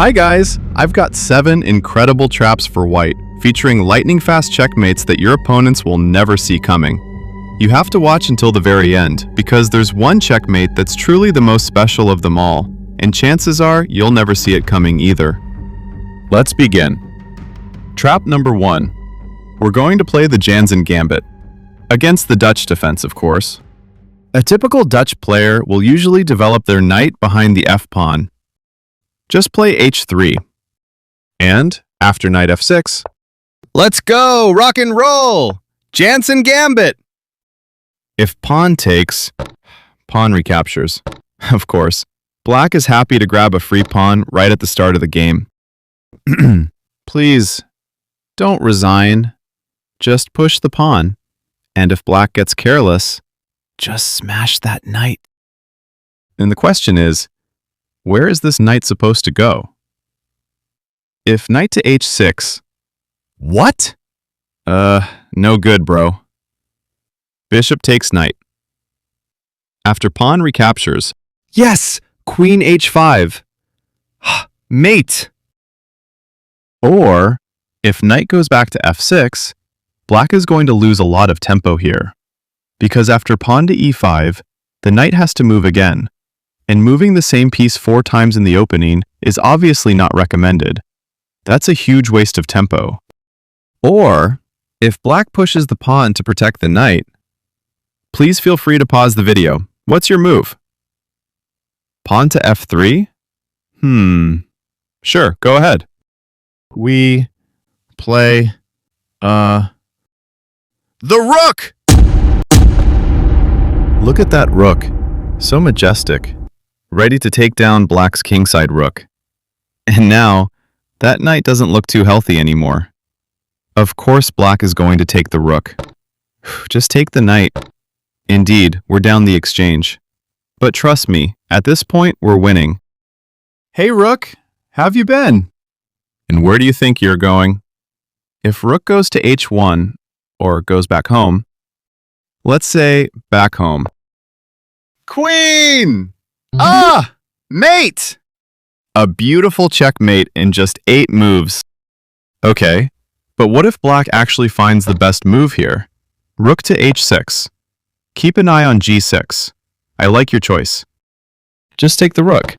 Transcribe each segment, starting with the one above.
Hi guys! I've got 7 incredible traps for white, featuring lightning-fast checkmates that your opponents will never see coming. You have to watch until the very end, because there's one checkmate that's truly the most special of them all, and chances are you'll never see it coming either. Let's begin. Trap number 1. We're going to play the Janzen Gambit. Against the Dutch defense, of course. A typical Dutch player will usually develop their knight behind the f-pawn. Just play h3. And, after knight f6, let's go! Rock and roll! Janzen Gambit! If pawn takes, pawn recaptures. Of course, black is happy to grab a free pawn right at the start of the game. Please, don't resign. Just push the pawn. And if black gets careless, just smash that knight. And the question is, where is this knight supposed to go? If knight to h6... What? No good, bro. Bishop takes knight. After pawn recaptures... Yes! Queen h5. Mate! Or, if knight goes back to f6, black is going to lose a lot of tempo here. Because after pawn to e5, the knight has to move again. And moving the same piece 4 times in the opening is obviously not recommended. That's a huge waste of tempo. Or, if black pushes the pawn to protect the knight, please feel free to pause the video. What's your move? Pawn to f3? Sure, go ahead. We play, the rook! Look at that rook. So majestic. Ready to take down black's kingside rook. And now, that knight doesn't look too healthy anymore. Of course black is going to take the rook. Just take the knight. Indeed, we're down the exchange. But trust me, at this point, we're winning. Hey rook, how've you been? And where do you think you're going? If rook goes to h1, or goes back home, let's say back home. Queen! Mate! A beautiful checkmate in just 8 moves. Okay, but what if black actually finds the best move here? Rook to h6. Keep an eye on g6. I like your choice. Just take the rook.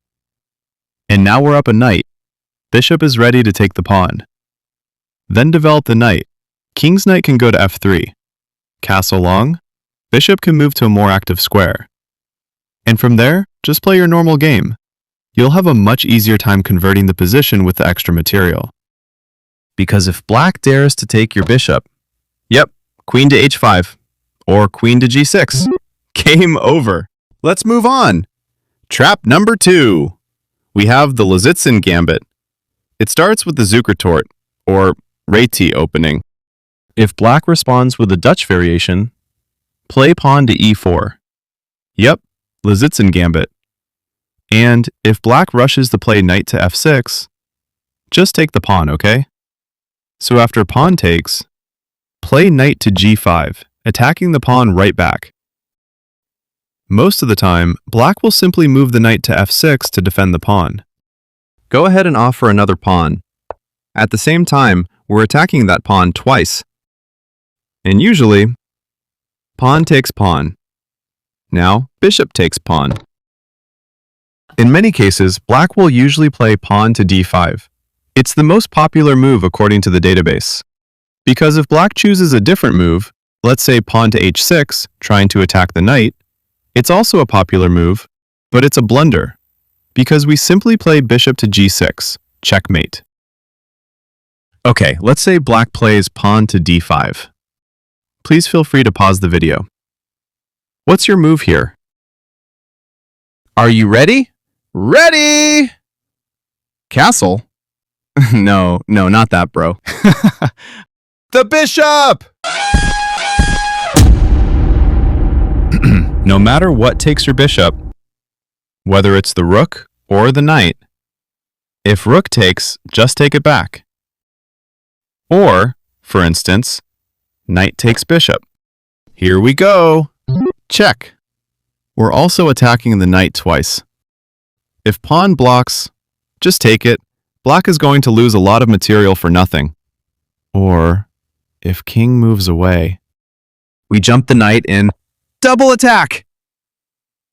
And now we're up a knight. Bishop is ready to take the pawn. Then develop the knight. King's knight can go to f3. Castle long. Bishop can move to a more active square. And from there, just play your normal game. You'll have a much easier time converting the position with the extra material. Because if black dares to take your bishop, yep, queen to h5, or queen to g6, game over. Let's move on. Trap number 2. We have the Lisistyn Gambit. It starts with the Zukerort, or Reti opening. If black responds with a Dutch variation, play pawn to e4. Yep, Lisistyn Gambit. And if black rushes to play knight to f6, just take the pawn, okay? So after pawn takes, play knight to g5, attacking the pawn right back. Most of the time, black will simply move the knight to f6 to defend the pawn. Go ahead and offer another pawn. At the same time, we're attacking that pawn twice. And usually, pawn takes pawn. Now, bishop takes pawn. In many cases, black will usually play pawn to d5. It's the most popular move according to the database. Because if black chooses a different move, let's say pawn to h6, trying to attack the knight, it's also a popular move, but it's a blunder, because we simply play bishop to g6, checkmate. Okay, let's say black plays pawn to d5. Please feel free to pause the video. What's your move here? Are you ready? Ready! Castle? No, not that, bro. The bishop! No matter what takes your bishop, whether it's the rook or the knight, if rook takes, just take it back. Or, for instance, knight takes bishop. Here we go! Check. We're also attacking the knight twice. If pawn blocks, just take it Black is going to lose a lot of material for nothing. Or, if king moves away, we jump the knight in double attack!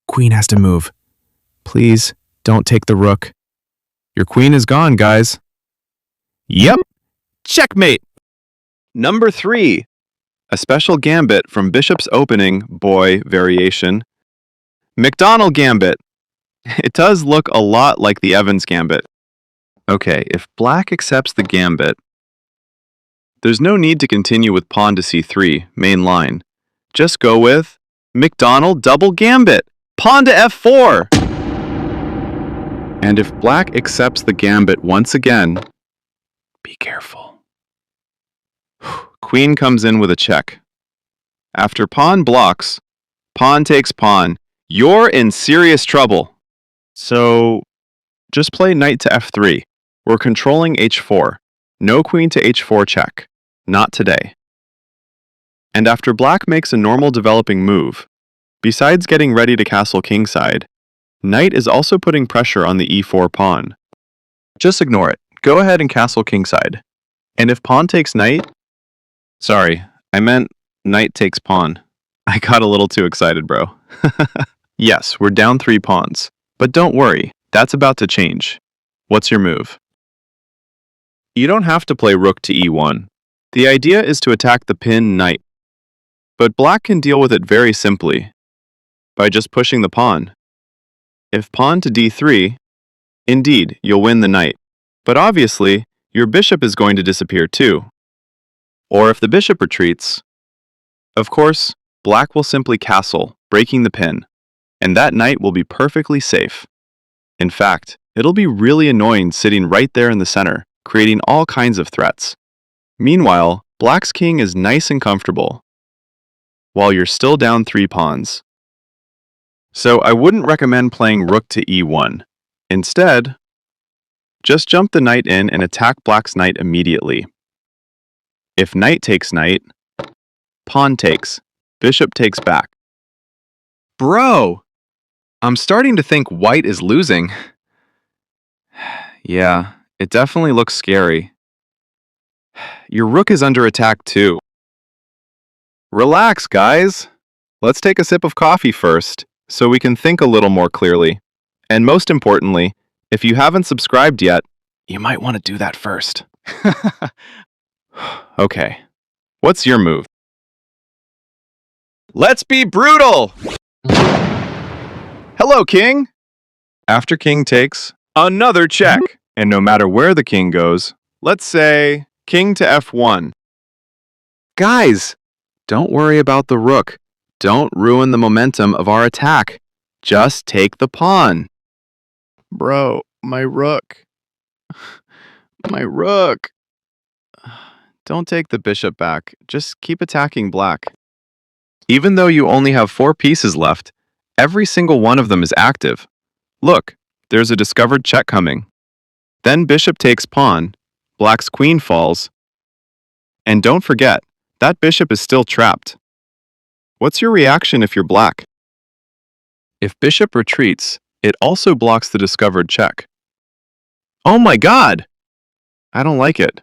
Queen has to move. Please, don't take the rook. Your queen is gone, guys. Yep, checkmate! Number 3. A special gambit from Bishop's Opening, boy variation. MacDonnell Gambit. It does look a lot like the Evans Gambit. Okay, if black accepts the gambit, there's no need to continue with pawn to c3, main line. Just go with MacDonnell double gambit, pawn to f4. And if black accepts the gambit once again, be careful. Queen comes in with a check. After pawn blocks, pawn takes pawn. You're in serious trouble. So, just play knight to f3. We're controlling h4. No queen to h4 check. Not today. And after black makes a normal developing move, besides getting ready to castle kingside, knight is also putting pressure on the e4 pawn. Just ignore it. Go ahead and castle kingside. And if pawn takes knight... Sorry, I meant knight takes pawn. I got a little too excited, bro. Yes, we're down 3 pawns. But don't worry, that's about to change. What's your move? You don't have to play rook to e1. The idea is to attack the pin knight. But black can deal with it very simply, by just pushing the pawn. If pawn to d3, indeed, you'll win the knight. But obviously, your bishop is going to disappear too. Or if the bishop retreats, of course, black will simply castle, breaking the pin, and that knight will be perfectly safe. In fact, it'll be really annoying sitting right there in the center, creating all kinds of threats. Meanwhile, black's king is nice and comfortable, while you're still down 3 pawns. So I wouldn't recommend playing rook to e1. Instead, just jump the knight in and attack black's knight immediately. If knight takes knight, pawn takes, bishop takes back. Bro! I'm starting to think white is losing. Yeah, it definitely looks scary. Your rook is under attack too. Relax, guys. Let's take a sip of coffee first, so we can think a little more clearly. And most importantly, if you haven't subscribed yet, you might want to do that first. Okay, what's your move? Let's be brutal! Hello, king! After king takes, another check. And no matter where the king goes, let's say king to f1. Guys, don't worry about the rook. Don't ruin the momentum of our attack. Just take the pawn. Bro, my rook. My rook. Don't take the bishop back. Just keep attacking black. Even though you only have 4 pieces left, every single one of them is active. Look, there's a discovered check coming. Then bishop takes pawn, black's queen falls, and don't forget, that bishop is still trapped. What's your reaction if you're black? If bishop retreats, it also blocks the discovered check. Oh my god! I don't like it.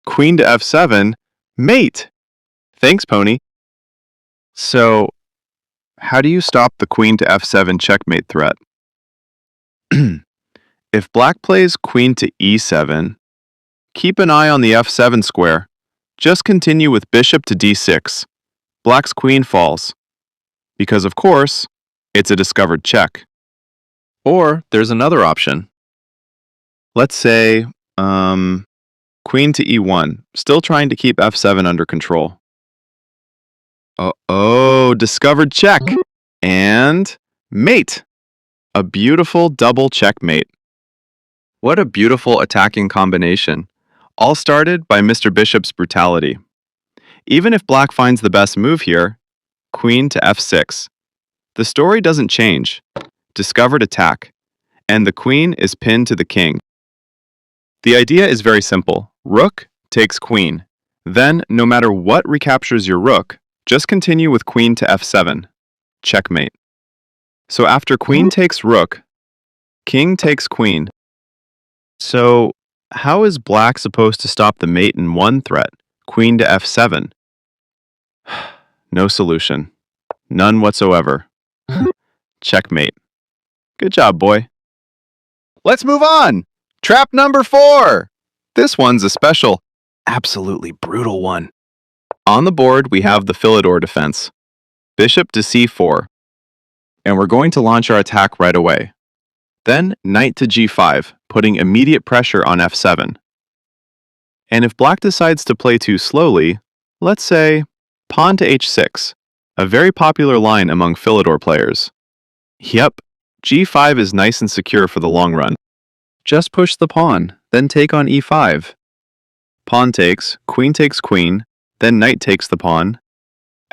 Queen to f7, mate! Thanks, pony. So, how do you stop the queen to f7 checkmate threat? If black plays queen to e7, keep an eye on the f7 square. Just continue with bishop to d6. Black's queen falls. Because of course, it's a discovered check. Or there's another option. Let's say, queen to e1, still trying to keep f7 under control. Oh, discovered check. And mate. A beautiful double checkmate. What a beautiful attacking combination. All started by Mr. Bishop's brutality. Even if black finds the best move here, queen to f6, the story doesn't change. Discovered attack. And the queen is pinned to the king. The idea is very simple. Rook takes queen. Then, no matter what recaptures your rook, just continue with queen to f7. Checkmate. So after queen takes rook, king takes queen. So how is black supposed to stop the mate in one threat, queen to f7? No solution. None whatsoever. Checkmate. Good job, boy. Let's move on! Trap number 4! This one's a special, absolutely brutal one. On the board, we have the Philidor defense. Bishop to c4. And we're going to launch our attack right away. Then, knight to g5, putting immediate pressure on f7. And if black decides to play too slowly, let's say pawn to h6, a very popular line among Philidor players. Yep, g5 is nice and secure for the long run. Just push the pawn, then take on e5. Pawn takes queen, then knight takes the pawn.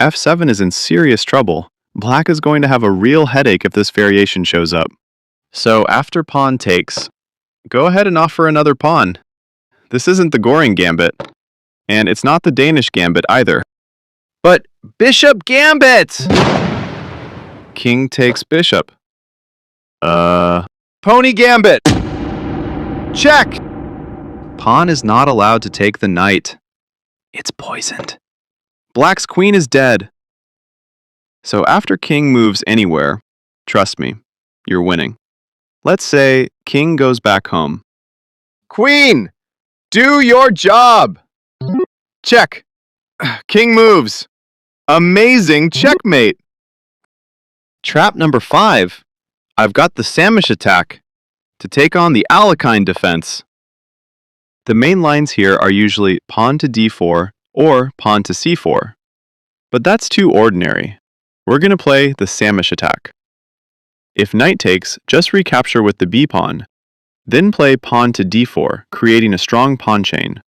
f7 is in serious trouble. Black is going to have a real headache if this variation shows up. So after pawn takes, go ahead and offer another pawn. This isn't the Goring Gambit, and it's not the Danish Gambit either. But Bishop Gambit! King takes bishop. Pony Gambit! Check! Pawn is not allowed to take the knight. It's poisoned. Black's queen is dead. So after king moves anywhere, trust me, you're winning. Let's say king goes back home. Queen! Do your job! Check. King moves. Amazing checkmate. Trap number 5. I've got the Saemisch Attack to take on the Alekhine defense. The main lines here are usually pawn to d4 or pawn to c4. But that's too ordinary. We're going to play the Saemisch Attack. If knight takes, just recapture with the b-pawn. Then play pawn to d4, creating a strong pawn chain.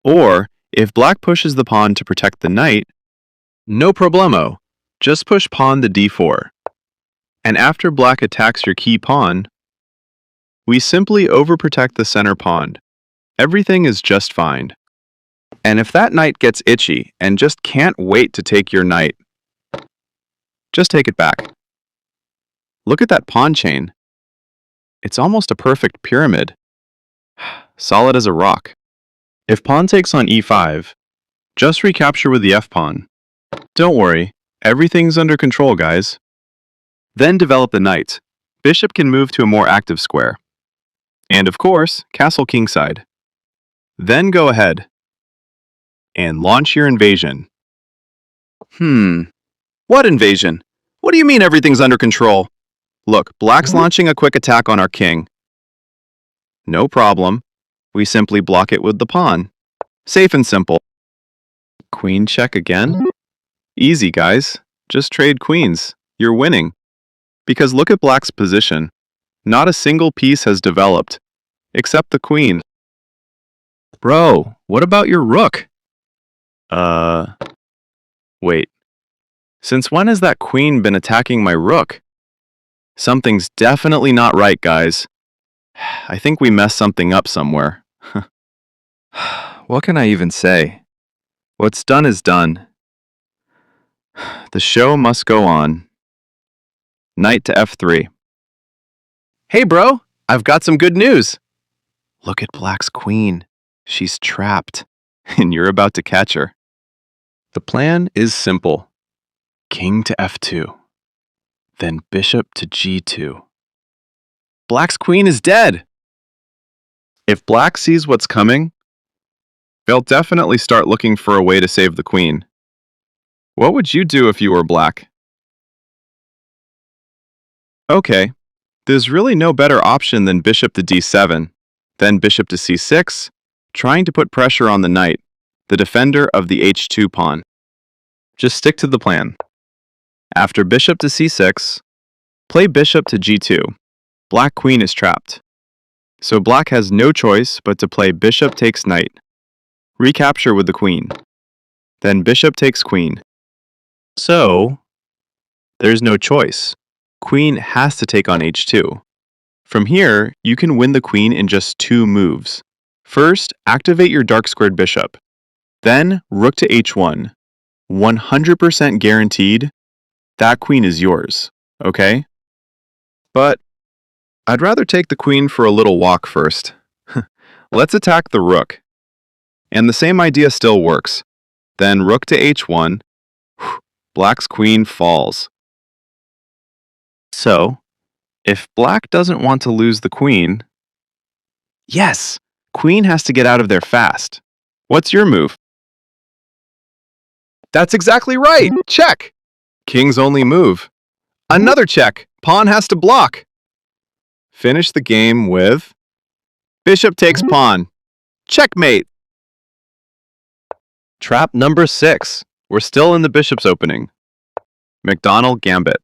Or, if black pushes the pawn to protect the knight, no problemo, just push pawn to d4. And after black attacks your key pawn, we simply overprotect the center pawn. Everything is just fine. And if that knight gets itchy and just can't wait to take your knight, just take it back. Look at that pawn chain. It's almost a perfect pyramid. Solid as a rock. If pawn takes on e5, just recapture with the f-pawn. Don't worry, everything's under control, guys. Then develop the knight. Bishop can move to a more active square. And of course, castle kingside. Then go ahead and launch your invasion. What invasion? What do you mean everything's under control? Look, black's launching a quick attack on our king. No problem. We simply block it with the pawn. Safe and simple. Queen check again? Easy, guys. Just trade queens. You're winning. Because look at black's position. Not a single piece has developed, except the queen. Bro, what about your rook? Wait. Since when has that queen been attacking my rook? Something's definitely not right, guys. I think we messed something up somewhere. What can I even say? What's done is done. The show must go on. Knight to f3. Hey bro, I've got some good news. Look at black's queen. She's trapped, and you're about to catch her. The plan is simple. King to f2. Then bishop to g2. Black's queen is dead. If black sees what's coming, they'll definitely start looking for a way to save the queen. What would you do if you were black? Okay, there's really no better option than bishop to d7, then bishop to c6, trying to put pressure on the knight, the defender of the h2 pawn. Just stick to the plan. After bishop to c6, play bishop to g2. Black queen is trapped. So black has no choice but to play bishop takes knight. Recapture with the queen. Then bishop takes queen. So, there's no choice. Queen has to take on h2. From here, you can win the queen in just 2 moves. First, activate your dark squared bishop. Then, rook to h1. 100% guaranteed, that queen is yours, okay? But I'd rather take the queen for a little walk first. Let's attack the rook. And the same idea still works. Then rook to h1. Black's queen falls. So, if black doesn't want to lose the queen, yes, queen has to get out of there fast. What's your move? That's exactly right! Check! King's only move. Another check! Pawn has to block. Finish the game with bishop takes pawn. Checkmate! Trap number 6. We're still in the bishop's opening. MacDonnell Gambit.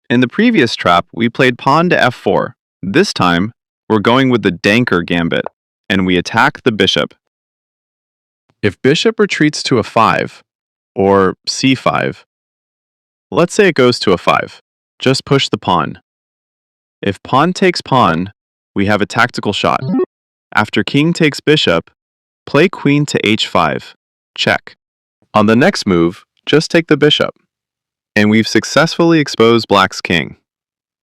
In the previous trap, we played pawn to f4. This time, we're going with the Danker Gambit, and we attack the bishop. If bishop retreats to a 5, or c5, let's say it goes to a 5, just push the pawn. If pawn takes pawn, we have a tactical shot. After king takes bishop, play queen to h5, check. On the next move, just take the bishop. And we've successfully exposed black's king.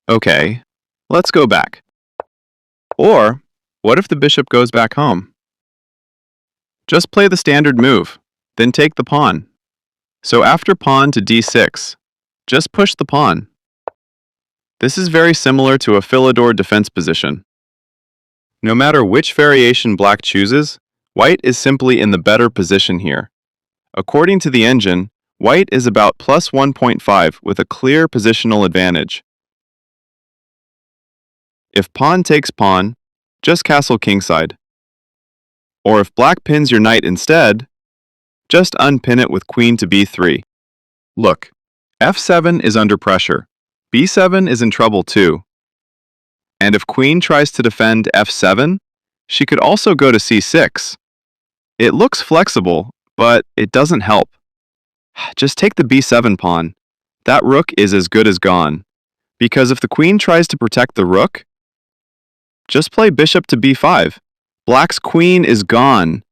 Okay, let's go back. Or, what if the bishop goes back home? Just play the standard move, then take the pawn. So after pawn to d6, just push the pawn. This is very similar to a Philidor defense position. No matter which variation black chooses, white is simply in the better position here. According to the engine, white is about plus 1.5 with a clear positional advantage. If pawn takes pawn, just castle kingside. Or if black pins your knight instead, just unpin it with queen to b3. Look, f7 is under pressure. b7 is in trouble too. And if queen tries to defend f7, she could also go to c6. It looks flexible, but it doesn't help. Just take the b7 pawn. That rook is as good as gone. Because if the queen tries to protect the rook, just play bishop to b5. Black's queen is gone.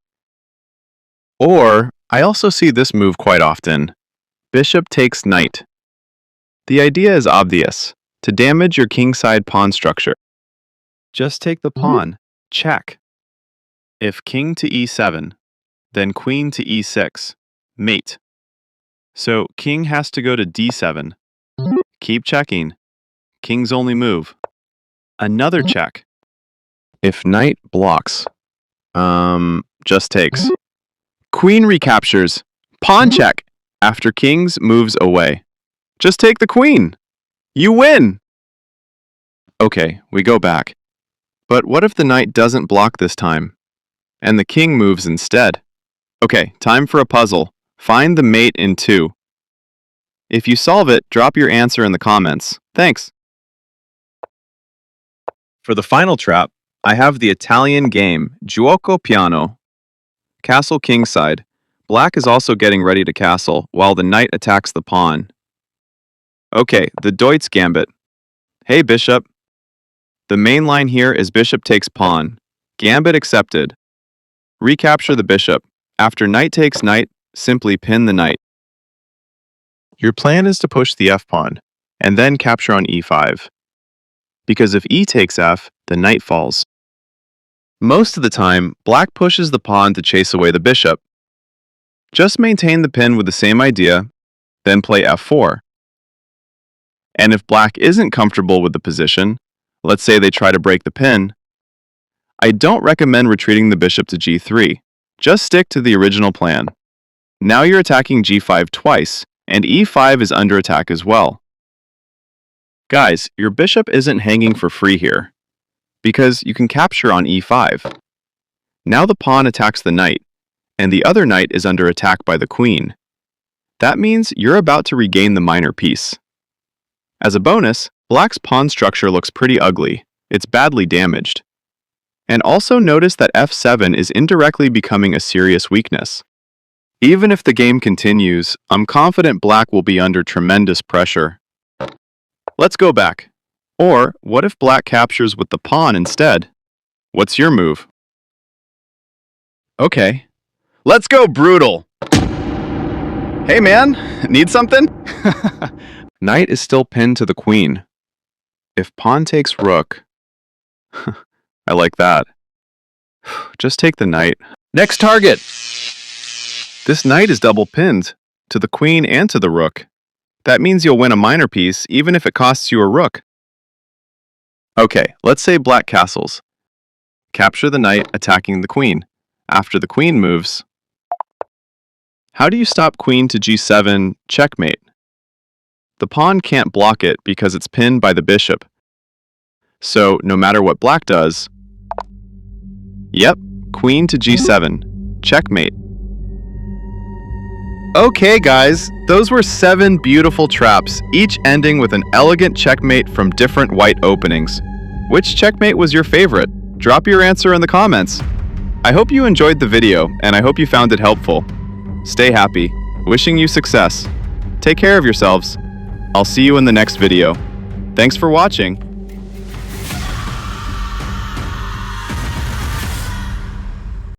Or, I also see this move quite often. Bishop takes knight. The idea is obvious, to damage your kingside pawn structure. Just take the pawn, check. If king to e7, then queen to e6, mate. So king has to go to d7. Keep checking. King's only move. Another check. If knight blocks, just takes. Queen recaptures. Pawn check. After kings moves away. Just take the queen. You win. Okay, we go back. But what if the knight doesn't block this time, and the king moves instead? Okay, time for a puzzle. Find the mate in 2. If you solve it, drop your answer in the comments. Thanks. For the final trap, I have the Italian game, Giuoco Piano. Castle kingside. Black is also getting ready to castle, while the knight attacks the pawn. Okay, the Deutz Gambit. Hey, bishop. The main line here is bishop takes pawn. Gambit accepted. Recapture the bishop. After knight takes knight, simply pin the knight. Your plan is to push the f-pawn, and then capture on e5. Because if e takes f, the knight falls. Most of the time, black pushes the pawn to chase away the bishop. Just maintain the pin with the same idea, then play f4. And if black isn't comfortable with the position, let's say they try to break the pin, I don't recommend retreating the bishop to g3. Just stick to the original plan. Now you're attacking g5 twice, and e5 is under attack as well. Guys, your bishop isn't hanging for free here, because you can capture on e5. Now the pawn attacks the knight, and the other knight is under attack by the queen. That means you're about to regain the minor piece. As a bonus, black's pawn structure looks pretty ugly. It's badly damaged. And also notice that f7 is indirectly becoming a serious weakness. Even if the game continues, I'm confident black will be under tremendous pressure. Let's go back. Or, what if black captures with the pawn instead? What's your move? Okay. Let's go brutal! Hey man, need something? Knight is still pinned to the queen. If pawn takes rook... I like that. Just take the knight. Next target. This knight is double pinned, to the queen and to the rook. That means you'll win a minor piece even if it costs you a rook. Okay, let's say black castles. Capture the knight attacking the queen. After the queen moves, how do you stop queen to g7, checkmate? The pawn can't block it because it's pinned by the bishop. So, no matter what black does, yep, queen to g7, checkmate. Okay guys, those were 7 beautiful traps, each ending with an elegant checkmate from different white openings. Which checkmate was your favorite? Drop your answer in the comments. I hope you enjoyed the video, and I hope you found it helpful. Stay happy. Wishing you success. Take care of yourselves. I'll see you in the next video. Thanks for watching.